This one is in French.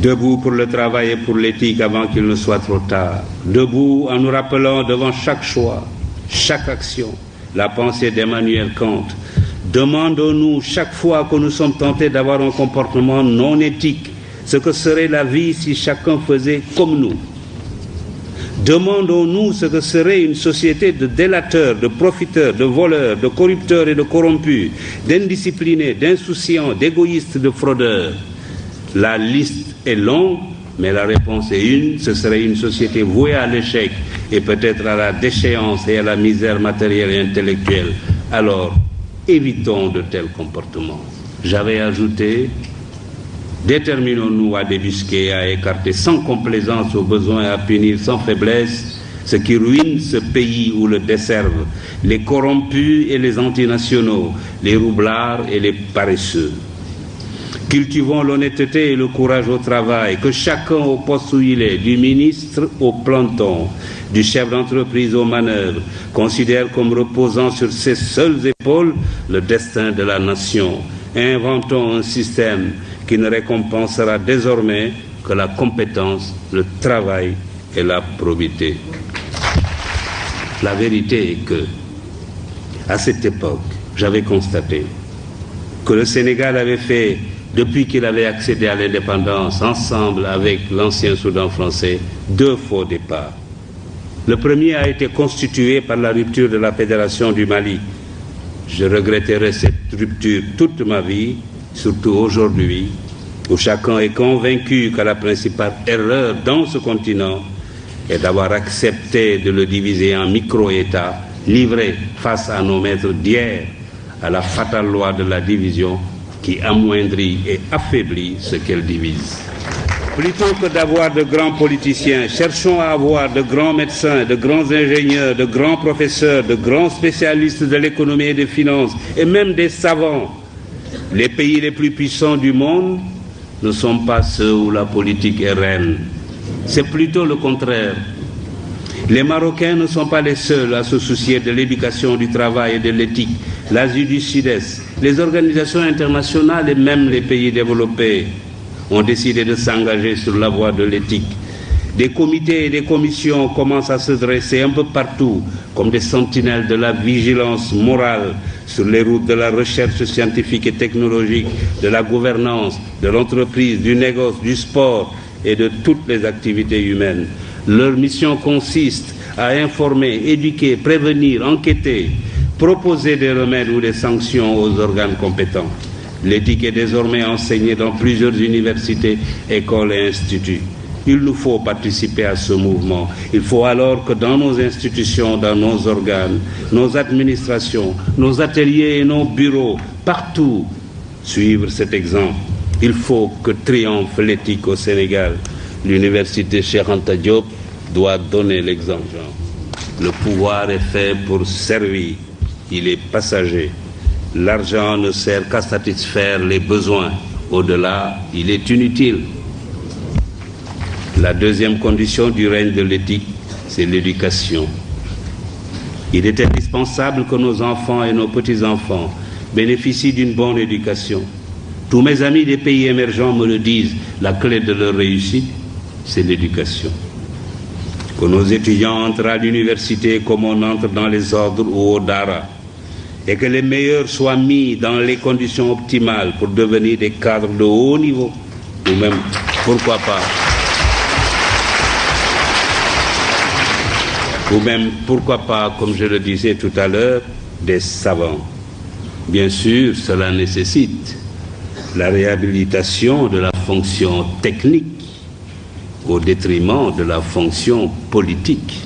Debout pour le travail et pour l'éthique avant qu'il ne soit trop tard. Debout en nous rappelant devant chaque choix, chaque action, la pensée d'Emmanuel Kant. Demandons-nous chaque fois que nous sommes tentés d'avoir un comportement non éthique, ce que serait la vie si chacun faisait comme nous. Demandons-nous ce que serait une société de délateurs, de profiteurs, de voleurs, de corrupteurs et de corrompus, d'indisciplinés, d'insouciants, d'égoïstes, de fraudeurs. La liste est longue, mais la réponse est une, ce serait une société vouée à l'échec et peut-être à la déchéance et à la misère matérielle et intellectuelle. Alors, évitons de tels comportements. J'avais ajouté, déterminons-nous à débusquer et à écarter sans complaisance au besoin et à punir sans faiblesse ce qui ruine ce pays ou le desservent, les corrompus et les antinationaux, les roublards et les paresseux. Cultivons l'honnêteté et le courage au travail, que chacun au poste où il est, du ministre au planton, du chef d'entreprise aux manœuvres, considère comme reposant sur ses seules épaules le destin de la nation. Inventons un système qui ne récompensera désormais que la compétence, le travail et la probité. La vérité est que, à cette époque, j'avais constaté que le Sénégal avait fait, depuis qu'il avait accédé à l'indépendance, ensemble avec l'ancien Soudan français, 2 faux départs. Le premier a été constitué par la rupture de la Fédération du Mali. Je regretterai cette rupture toute ma vie, surtout aujourd'hui, où chacun est convaincu que la principale erreur dans ce continent est d'avoir accepté de le diviser en micro-États, livrés face à nos maîtres d'hier, à la fatale loi de la division qui amoindrit et affaiblit ce qu'elle divise. Plutôt que d'avoir de grands politiciens, cherchons à avoir de grands médecins, de grands ingénieurs, de grands professeurs, de grands spécialistes de l'économie et des finances, et même des savants. Les pays les plus puissants du monde ne sont pas ceux où la politique est reine. C'est plutôt le contraire. Les Marocains ne sont pas les seuls à se soucier de l'éducation, du travail et de l'éthique. L'Asie du Sud-Est, les organisations internationales et même les pays développés ont décidé de s'engager sur la voie de l'éthique. Des comités et des commissions commencent à se dresser un peu partout comme des sentinelles de la vigilance morale sur les routes de la recherche scientifique et technologique, de la gouvernance, de l'entreprise, du négoce, du sport et de toutes les activités humaines. Leur mission consiste à informer, éduquer, prévenir, enquêter, proposer des remèdes ou des sanctions aux organes compétents. L'éthique est désormais enseignée dans plusieurs universités, écoles et instituts. Il nous faut participer à ce mouvement. Il faut alors que dans nos institutions, dans nos organes, nos administrations, nos ateliers et nos bureaux, partout, suivre cet exemple. Il faut que triomphe l'éthique au Sénégal. L'université Cheikh Anta Diop doit donner l'exemple. Le pouvoir est fait pour servir. Il est passager. L'argent ne sert qu'à satisfaire les besoins. Au-delà, il est inutile. La deuxième condition du règne de l'éthique, c'est l'éducation. Il est indispensable que nos enfants et nos petits-enfants bénéficient d'une bonne éducation. Tous mes amis des pays émergents me le disent, la clé de leur réussite, c'est l'éducation. Que nos étudiants entrent à l'université comme on entre dans les ordres ou au Dara, et que les meilleurs soient mis dans les conditions optimales pour devenir des cadres de haut niveau, ou même, pourquoi pas, comme je le disais tout à l'heure, des savants. Bien sûr, cela nécessite la réhabilitation de la fonction technique au détriment de la fonction politique.